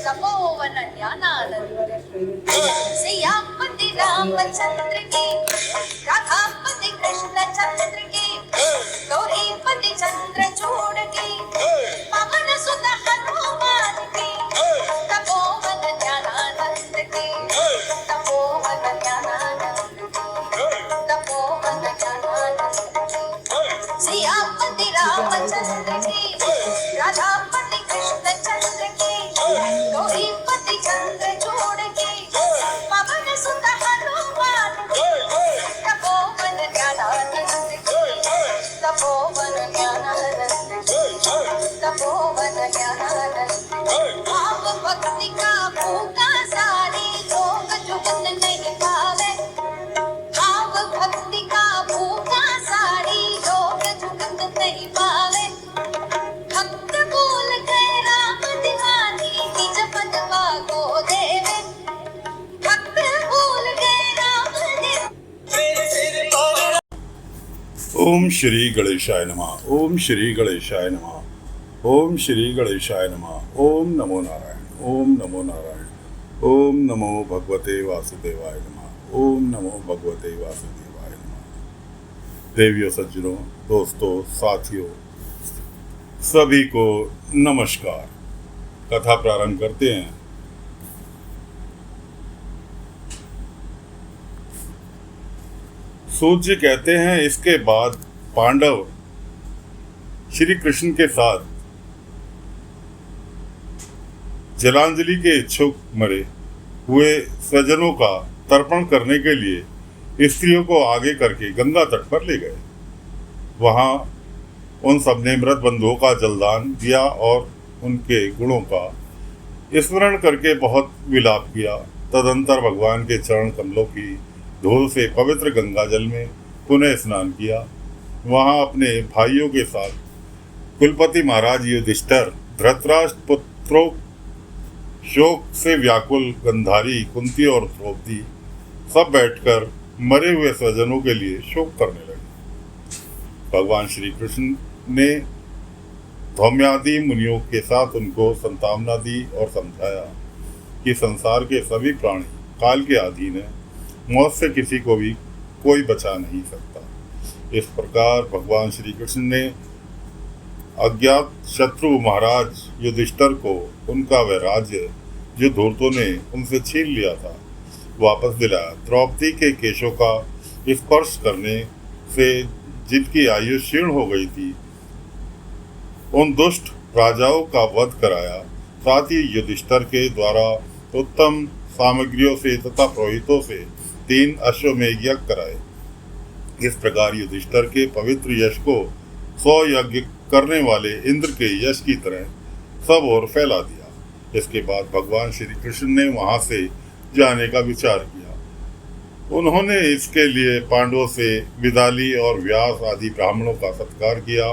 तपोवन ज्ञानानंद सियापति रामचंद्र की, राधापति कृष्णचंद्र की, गौरीपति चंद्रचूड़ की, पवन सुत हनुमान की, तपोवन ज्ञानानंद की, तपोवन ज्ञानानंद की, तपोवन ज्ञानानंद की, सियापति रामचंद्र की, राधापति कृष्णचंद्र की, गौरीपति चंद्रचूड़ की, पवन सुत हनुमान की, तपोवन ज्ञानानंद की, तपोवन ज्ञानानंद की, तपोवन ज्ञानानंद की। भाव भक्ति का भूखा सारी लोग जुगत नहीं पावे, भाव भक्ति का भूखा सारी लोग जुगत नहीं पावे। भक्त बोल गए राम दीवानी, निज पदवा को देवे, भक्त बोल गए राम दीवानी। ओम श्री गणेशाय नमः। ओम श्री गणेशाय नमः। ओम श्री गणेशाय नमः। ओम नमो नारायण। ओम नमो नारायण। ओम नमो भगवते वासुदेवाय नमः। ओम नमो भगवते वासुदेवाय नमः। देवियों, सज्जनों, दोस्तों, साथियों, सभी को नमस्कार। कथा प्रारंभ करते हैं। सूत जी कहते हैं, इसके बाद पांडव श्री कृष्ण के साथ जलांजलि के इच्छुक मरे हुए स्वजनों का तर्पण करने के लिए स्त्रियों को आगे करके गंगा तट पर ले गए। वहां उन सबने मृत बंधुओं का जलदान दिया और उनके गुणों का स्मरण करके बहुत विलाप किया। तदंतर भगवान के चरण कमलों की धूल से पवित्र गंगा जल में पुनः स्नान किया। वहां अपने भाइयों के साथ कुलपति महाराज युधिष्ठिर, धृतराष्ट्र पुत्रों, शोक से व्याकुल गंधारी, कुंती और द्रौपदी सब बैठकर मरे हुए स्वजनों के लिए शोक करने लगे। भगवान श्री कृष्ण ने धौम्यादि मुनियों के साथ उनको संतावना दी और समझाया कि संसार के सभी प्राणी काल के अधीन है, मौत से किसी को भी कोई बचा नहीं सकता। इस प्रकार भगवान श्री कृष्ण ने अज्ञात शत्रु महाराज युधिष्ठिर को उनका वह राज्य जो धूर्तों ने उनसे छीन लिया था वापस दिलाया। द्रौपदी के केशों का स्पर्श करने से जिनकी आयु क्षीण हो गई थी, उन दुष्ट राजाओं का वध कराया। साथ ही युधिष्ठिर के द्वारा उत्तम सामग्रियों से तथा पुरोहितों से 3 अश्वमेध यज्ञ कराए। इस प्रकार युधिष्ठिर के पवित्र यश को 100 यज्ञ करने वाले इंद्र के यश की तरह सब ओर फैला दिया। इसके बाद भगवान श्री कृष्ण ने वहां से जाने का विचार किया। उन्होंने इसके लिए पांडवों से विदाली और व्यास आदि ब्राह्मणों का सत्कार किया।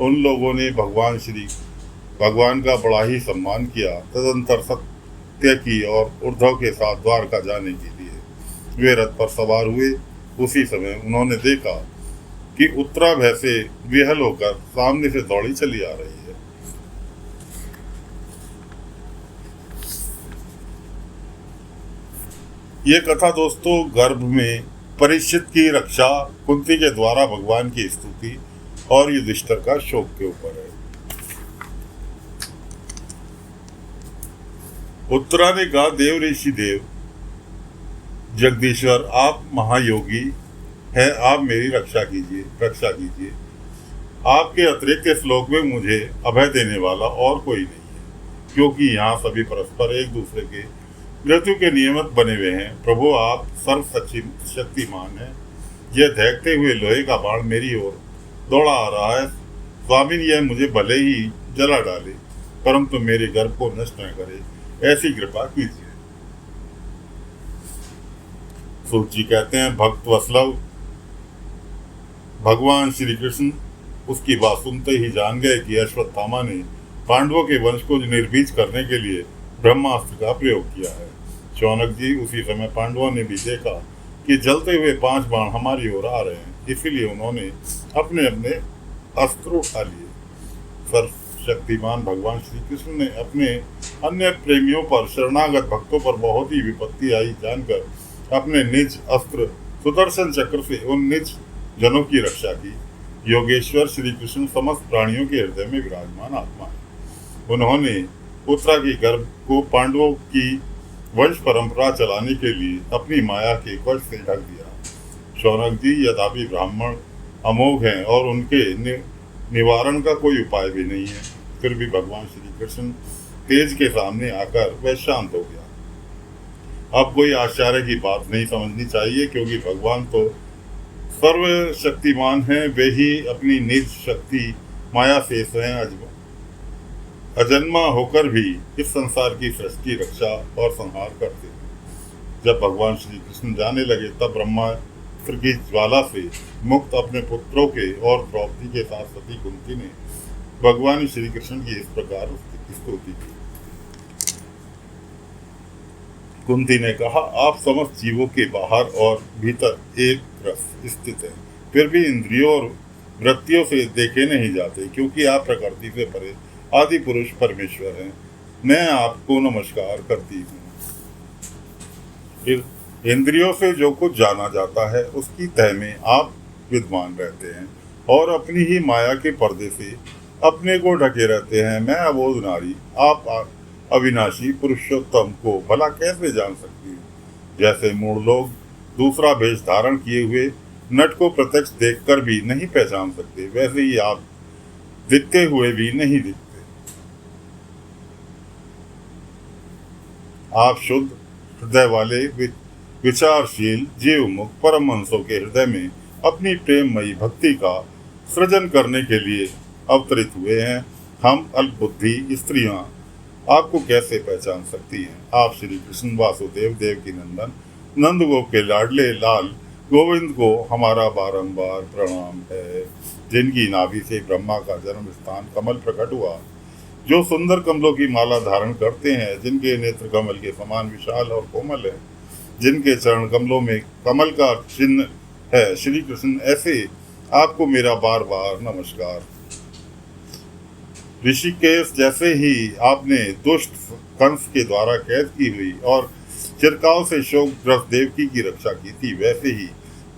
उन लोगों ने भगवान का बड़ा ही सम्मान किया। तदंतर सत्यकी और उद्धव के साथ द्वारका जाने के लिए वे रथ पर सवार हुए। उसी समय उन्होंने देखा कि उत्तरा भैंसे विहल होकर सामने से दौड़ी चली आ रही है। ये कथा दोस्तों गर्भ में परीक्षित की रक्षा, कुंती के द्वारा भगवान की स्तुति और युधिष्ठिर का शोक के ऊपर है। उत्तरा ने कहा, देव ऋषि देव जगदीश्वर, आप महायोगी है, आप मेरी रक्षा कीजिए। आपके अतिरिक्त श्लोक में मुझे अभय देने वाला और कोई नहीं है, क्योंकि यहाँ सभी परस्पर एक दूसरे के मृत्यु के नियमित बने हुए हैं। प्रभु, आप सर्व शक्तिमान हैं। यह दहकते हुए लोहे का बाण मेरी ओर दौड़ा आ रहा है। स्वामी, यह मुझे भले ही जला डाले, परंतु मेरे गर्भ को नष्ट न करे, ऐसी कृपा कीजिए। सूत जी कहते हैं, भक्त वत्सल भगवान श्री कृष्ण उसकी बात सुनते ही जान गए कि अश्वत्थामा ने पांडवों के वंश को निर्बीज करने के लिए ब्रह्मास्त्र का प्रयोग किया है। शौनक जी, उसी समय पांडवों ने भी देखा कि जलते हुए 5 बाण हमारी ओर आ रहे हैं, इसीलिए उन्होंने अपने अपने अस्त्र उठा लिए। सर्वशक्तिमान भगवान श्री कृष्ण ने अपने अन्य प्रेमियों पर, शरणागत भक्तों पर बहुत ही विपत्ति आई जानकर अपने निज अस्त्र सुदर्शन चक्र से उन निज जनों की रक्षा की। योगेश्वर श्री कृष्ण समस्त प्राणियों के हृदय में विराजमान आत्मा है। उन्होंने उत्तरा के गर्भ को पांडवों की वंश परंपरा चलाने के लिए अपनी माया के कवच से ढक दिया। शौनक जी यद्यपि ब्राह्मण अमोघ हैं और उनके निवारण का कोई उपाय भी नहीं है, फिर भी भगवान श्री कृष्ण तेज के सामने आकर वह शांत हो गया। अब कोई आश्चर्य की बात नहीं समझनी चाहिए, क्योंकि भगवान तो सर्वशक्तिमान हैं। वे ही अपनी निज शक्ति माया से स्वयं अजन्मा होकर भी इस संसार की सृष्टि, रक्षा और संहार करते हैं। जब भगवान श्री कृष्ण जाने लगे तब ब्रह्मास्त्र की ज्वाला से मुक्त अपने पुत्रों के और द्रौपदी के साथ सती कुंती ने भगवान श्री कृष्ण की इस प्रकार स्तुति की। कुंती ने कहा, आप समस्त जीवों के बाहर और भीतर एक रस स्थित हैं, फिर भी इंद्रियों और वृत्तियों से देखे नहीं जाते, क्योंकि आप प्रकृति से परे आदि पुरुष परमेश्वर हैं। मैं आपको नमस्कार करती हूँ। इंद्रियों से जो कुछ जाना जाता है उसकी तह में आप विद्वान रहते हैं और अपनी ही माया के पर्दे से अपने को ढके रहते हैं। मैं अबोध नारी आप अविनाशी पुरुषोत्तम को भला कैसे जान सकती हूँ? जैसे मूढ़ लोग दूसरा भेष धारण किए हुए नट को प्रत्यक्ष देखकर भी नहीं पहचान सकते, वैसे ही आप दिखते हुए भी नहीं दिखते। आप शुद्ध हृदय वाले विचारशील जीवमुख परमहंसों के हृदय में अपनी प्रेममयी भक्ति का सृजन करने के लिए अवतरित हुए हैं। हम अल्पबुद्धि स्त्रियां आपको कैसे पहचान सकती हैं? आप श्री कृष्ण वासुदेव देव की नंदन नंदगोप के लाडले लाल गोविंद को हमारा बारंबार प्रणाम है, जिनकी नाभि से ब्रह्मा का जन्म स्थान कमल प्रकट हुआ, जो सुंदर कमलों की माला धारण करते हैं, जिनके नेत्र कमल के समान विशाल और कोमल है, जिनके चरण कमलों में कमल का चिन्ह है। श्री कृष्ण, ऐसे आपको मेरा बार बार नमस्कार। ऋषिकेश जैसे ही आपने दुष्ट कंस के द्वारा कैद की हुई और चिरकाल से शोकग्रस्त देवकी की रक्षा की थी, वैसे ही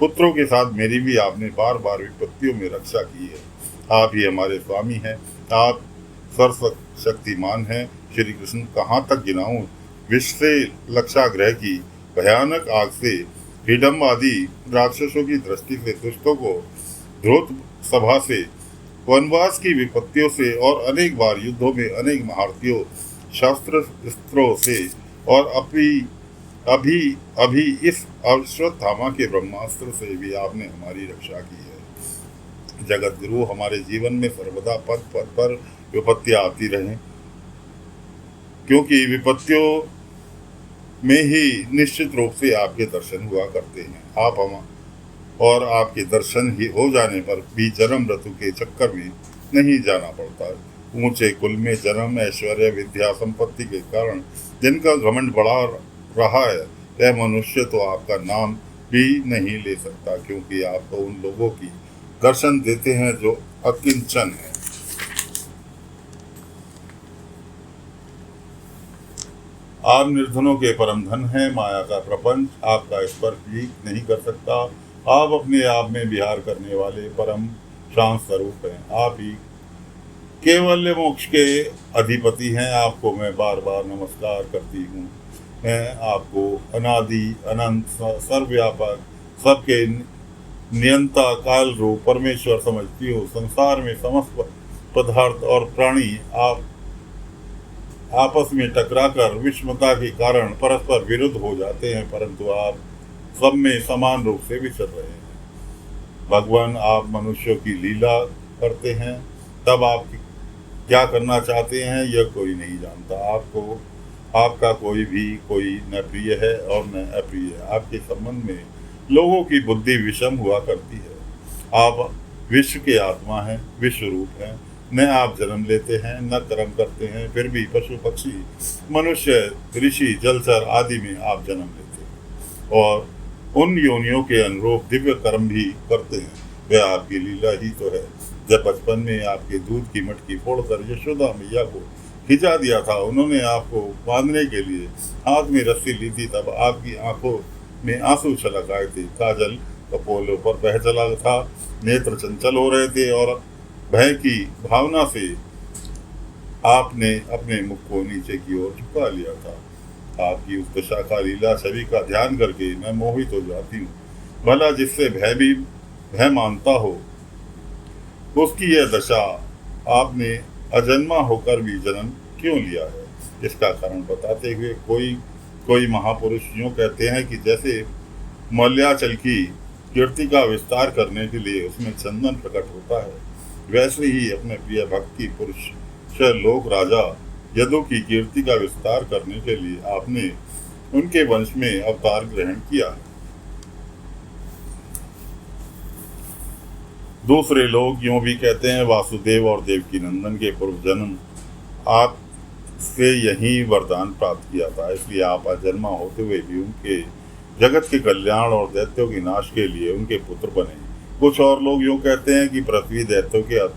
पुत्रों के साथ मेरी भी आपने बार बार विपत्तियों में रक्षा की है। आप ही हमारे स्वामी हैं, आप सर्वशक्तिमान हैं। श्री कृष्ण, कहाँ तक गिनाऊं? विश्व से लक्षाग्रह की भयानक आग से हिडम्ब आदि राक्षसों की दृष्टि से दुष्टों को, ध्रुत सभा से, वनवास की विपत्तियों से और अनेक बार युद्धों में अनेक महारथियों, शस्त्र अस्त्रों से और अभी इस अश्वत्थामा के ब्रह्मास्त्र से भी आपने हमारी रक्षा की है। जगत गुरु, हमारे जीवन में सर्वदा पद पद पर विपत्तियां आती रहें, क्योंकि विपत्तियों में ही निश्चित रूप से आपके दर्शन हुआ करते हैं। आप हम और आपके दर्शन ही हो जाने पर भी जन्म ऋतु के चक्कर में नहीं जाना पड़ता। ऊंचे कुल में जन्म, ऐश्वर्य, विद्या, संपत्ति के कारण जिनका घमंड बढ़ा रहा है, वह मनुष्य तो आपका नाम भी नहीं ले सकता, क्योंकि आप तो उन लोगों की दर्शन देते हैं जो अकिंचन है। आप निर्धनों के परम धन हैं। माया का प्रपंच आपका स्पर्श भी नहीं कर सकता। आप अपने आप में विहार करने वाले परम शांत स्वरूप हैं। आप ही केवल मोक्ष के अधिपति हैं। आपको मैं बार बार नमस्कार करती हूँ। मैं आपको अनादि अनंत सर्वव्यापक सबके नियंता काल रूप परमेश्वर समझती हूँ। संसार में समस्त पदार्थ और प्राणी आप आपस में टकराकर विषमता के कारण परस्पर विरुद्ध हो जाते हैं, परंतु आप सब में समान रूप से विचर रहे हैं। भगवान, आप मनुष्यों की लीला करते हैं, तब आप क्या करना चाहते हैं यह कोई नहीं जानता। आपको आपका कोई न प्रिय है और न अप्रिय है। आपके संबंध में लोगों की बुद्धि विषम हुआ करती है। आप विश्व के आत्मा हैं, विश्व रूप हैं। न आप जन्म लेते हैं न कर्म करते हैं, फिर भी पशु पक्षी मनुष्य ऋषि जलचर आदि में आप जन्म लेते हैं और उन योनियों के अनुरूप दिव्य कर्म भी करते हैं। वह आपकी लीला ही तो है। जब बचपन में आपके दूध की मटकी फोड़कर यशोदा मैया को खिंचा दिया था, उन्होंने आपको बांधने के लिए हाथ में रस्सी ली थी, तब आपकी आंखों में आंसू छलक आए थे, काजल कपोलों पर बह चला था, नेत्र चंचल हो रहे थे और भय की भावना से आपने अपने मुख को नीचे की ओर झुका लिया था। आपकी उस दशा का लीला छवि का ध्यान करके मैं मोहित हो जाती हूँ। भला जिससे भय मानता हो उसकी यह दशा आपने अजन्मा होकर भी जन्म क्यों लिया है? इसका कारण बताते हुए कोई महापुरुष यूं कहते हैं कि जैसे मल्याचल की कीर्ति का विस्तार करने के लिए उसमें चंदन प्रकट होता है, वैसे ही अपने प्रिय भक्ति पुरुष लोक राजा यदु की कीर्ति का विस्तार करने के लिए आपने उनके वंश में अवतार ग्रहण किया है। दूसरे लोग यूं भी कहते हैं, वासुदेव और देवकी नंदन के पूर्व जन्म आप से यही वरदान प्राप्त किया था, इसलिए आप अजन्मा होते हुए भी उनके जगत के कल्याण और दैत्यों के नाश के लिए उनके पुत्र बने। कुछ और लोग यूं कहते हैं कि पृथ्वी दैत्यों के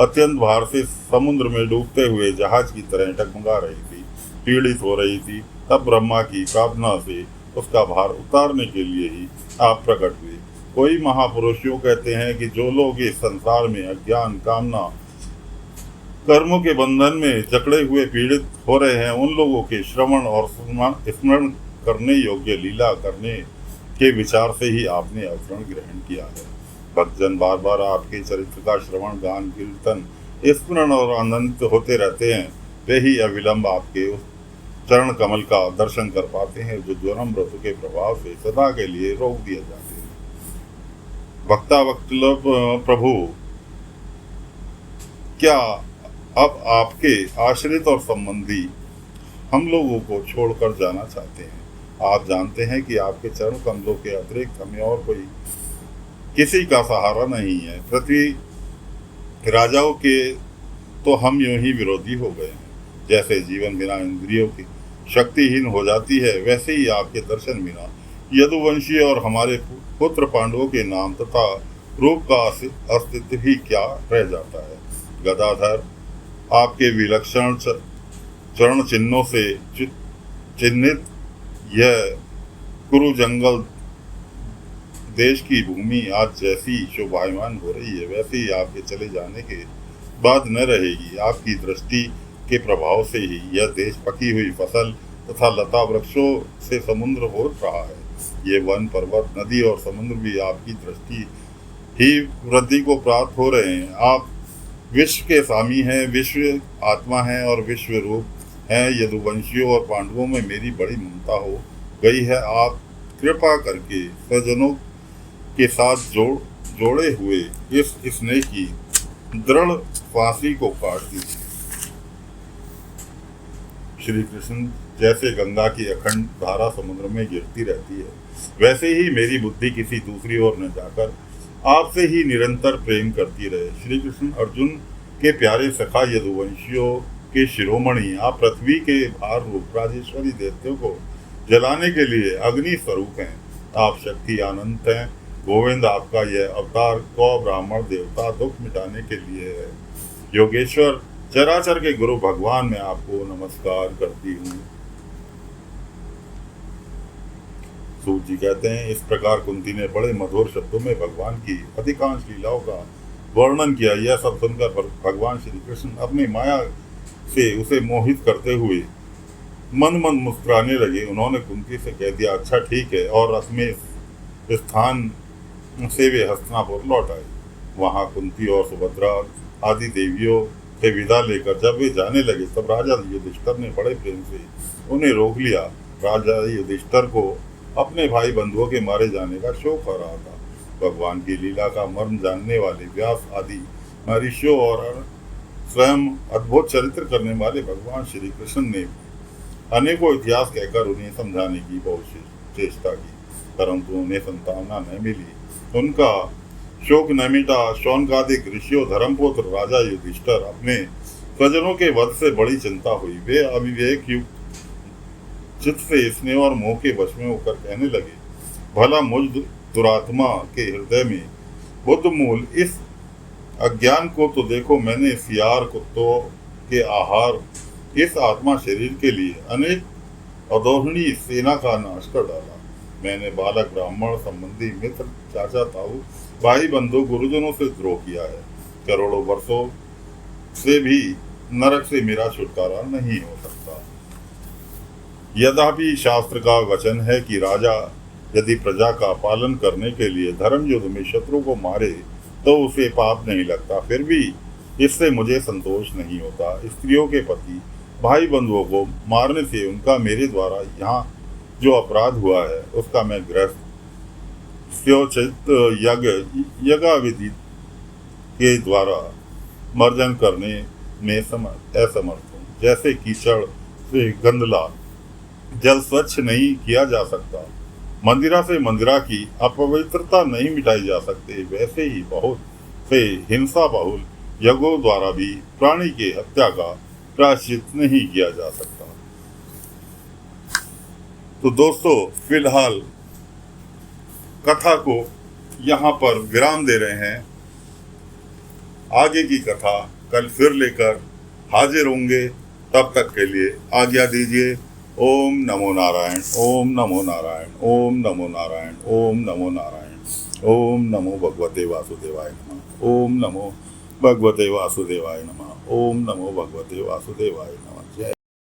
अत्यंत भार से समुद्र में डूबते हुए जहाज की तरह टगमगा रही थी, पीड़ित हो रही थी, तब ब्रह्मा की प्रार्थना से उसका भार उतारने के लिए ही आप प्रकट हुए। कोई महापुरुष यूं कहते हैं कि जो लोग इस संसार में अज्ञान, कामना, कर्मों के बंधन में जकड़े हुए पीड़ित हो रहे हैं, उन लोगों के श्रवण और स्मरण करने योग्य लीला करने के विचार से ही आपने अवतरण ग्रहण किया है। भक्तजन बार बार आपके चरित्र का श्रवण, गान, कीर्तन, स्मरण और आनंदित होते रहते हैं, वे ही अविलंब आपके उस चरण कमल का दर्शन कर पाते हैं जो जन्म ऋतु के प्रभाव से सदा के लिए रोक दिए जाते हैं। भक्तावत्सल प्रभु, क्या अब आपके आश्रित और संबंधी हम लोगों को छोड़कर जाना चाहते हैं? आप जानते हैं कि आपके चरण कमलों के अतिरिक्त हमें और कोई किसी का सहारा नहीं है। पृथ्वी राजाओं के तो हम यूं ही विरोधी हो गए हैं। जैसे जीवन बिना इंद्रियों की शक्तिहीन हो जाती है, वैसे ही आपके दर्शन बिना यदुवंशी और हमारे पुत्र पांडवों के नाम तथा रूप का अस्तित्व ही क्या रह जाता है। गदाधर, आपके विलक्षण चरण चिन्हों से चिन्हित यह कुरु जंगल देश की भूमि आज जैसी शोभायमान हो रही है, वैसे ही आपके चले जाने के बाद न रहेगी। आपकी दृष्टि के प्रभाव से ही यह देश पकी हुई फसल तथा लता वृक्षों से समुद्र हो रहा है। ये वन, पर्वत, नदी और समुद्र भी आपकी दृष्टि ही वृद्धि को प्राप्त हो रहे हैं। आप विश्व के स्वामी हैं, विश्व आत्मा हैं और विश्व रूप हैं। यदुवंशियों और पांडवों में मेरी बड़ी ममता हो गई है। आप कृपा करके स्वजनों के साथ जोड़े हुए इस स्नेह की दृढ़ फांसी को काट दीजिए। श्री कृष्ण, जैसे गंगा की अखंड धारा समुद्र में गिरती रहती है, वैसे ही मेरी बुद्धि किसी दूसरी ओर न जाकर आपसे ही निरंतर प्रेम करती रहे। श्री कृष्ण, अर्जुन के प्यारे सखा यदुवंशियों के शिरोमणि, आप पृथ्वी के भार रूप राजेश्वरी दैत्यों को जलाने के लिए अग्नि स्वरूप हैं। आप शक्ति अनंत हैं। गोविंद, आपका यह अवतार कौ ब्राह्मण देवता दुख मिटाने के लिए है। योगेश्वर, चराचर के गुरु भगवान, मैं आपको नमस्कार करती हूँ। सूत जी कहते हैं, इस प्रकार कुंती ने बड़े मधुर शब्दों में भगवान की अधिकांश लीलाओं का वर्णन किया। यह सब सुनकर भगवान श्री कृष्ण अपनी माया से उसे मोहित करते हुए मन मुस्कुराने लगे। उन्होंने कुंती से कह दिया, अच्छा ठीक है, और अपने स्थान से वे हस्तिनापुर लौट आए। वहां कुंती और सुभद्रा आदि देवियों से विदा लेकर जब वे जाने लगे, तब राजा युधिष्ठिर ने बड़े प्रेम से उन्हें रोक लिया। राजा युधिष्ठिर को अपने भाई बंधुओं के मारे जाने का शौक हो रहा था। भगवान की लीला का मर्म जानने वाले व्यास आदि महर्षियों और स्वयं अद्भुत चरित्र करने वाले भगवान श्री कृष्ण ने अनेकों इतिहास कहकर उन्हें समझाने की बहुत चेष्टा की, परंतु उन्हें संतावना न मिली। उनका शोक न मिटा। शौनकादिक ऋषियों, धर्मपुत्र राजा युधिष्ठिर अपने स्वजनों के वध से बड़ी चिंता हुई। वे अविवेक युक्त चित्त से स्नेह और मोह के वश में होकर कहने लगे, भला मुझ दुरात्मा के हृदय में बुद्ध मूल इस अज्ञान को तो देखो। मैंने सियार कुत्तों के आहार इस आत्मा शरीर के लिए अनेक अदोहनीय सेना का नाश कर डाला। मैंने बालक, ब्राह्मण, संबंधी, मित्र, चाचा, ताऊ, भाई, बंधु, गुरुजनों से द्रोह किया है। करोड़ों वर्षों से भी नरक से मेरा छुटकारा नहीं हो सकता। यद्यपि शास्त्र का वचन है कि राजा यदि प्रजा का पालन करने के लिए धर्म युद्ध में शत्रु को मारे तो उसे पाप नहीं लगता, फिर भी इससे मुझे संतोष नहीं होता। स्त्रियों के पति, भाई बंधुओं को मारने से उनका मेरे द्वारा यहाँ जो अपराध हुआ है उसका मैं गृहस्थ स्योचित यज्ञाविधि के द्वारा मर्जन करने में असमर्थ हूँ। जैसे कीचड़ से गंदला जल स्वच्छ नहीं किया जा सकता, मंदिरा से मंदिरा की अपवित्रता नहीं मिटाई जा सकती, वैसे ही बहुत से हिंसा बहुल यज्ञों द्वारा भी प्राणी की हत्या का प्रायश्चित नहीं किया जा सकता। तो दोस्तों, फिलहाल कथा को यहाँ पर विराम दे रहे हैं। आगे की कथा कल फिर लेकर हाजिर होंगे। तब तक के लिए आज्ञा दीजिए। ओम नमो नारायण, ओम नमो नारायण, ओम नमो नारायण, ओम नमो नारायण, ओम नमो भगवते वासुदेवाय नमः, ओम नमो भगवते वासुदेवाय नमः, ओम नमो भगवते वासुदेवाय नमः। जय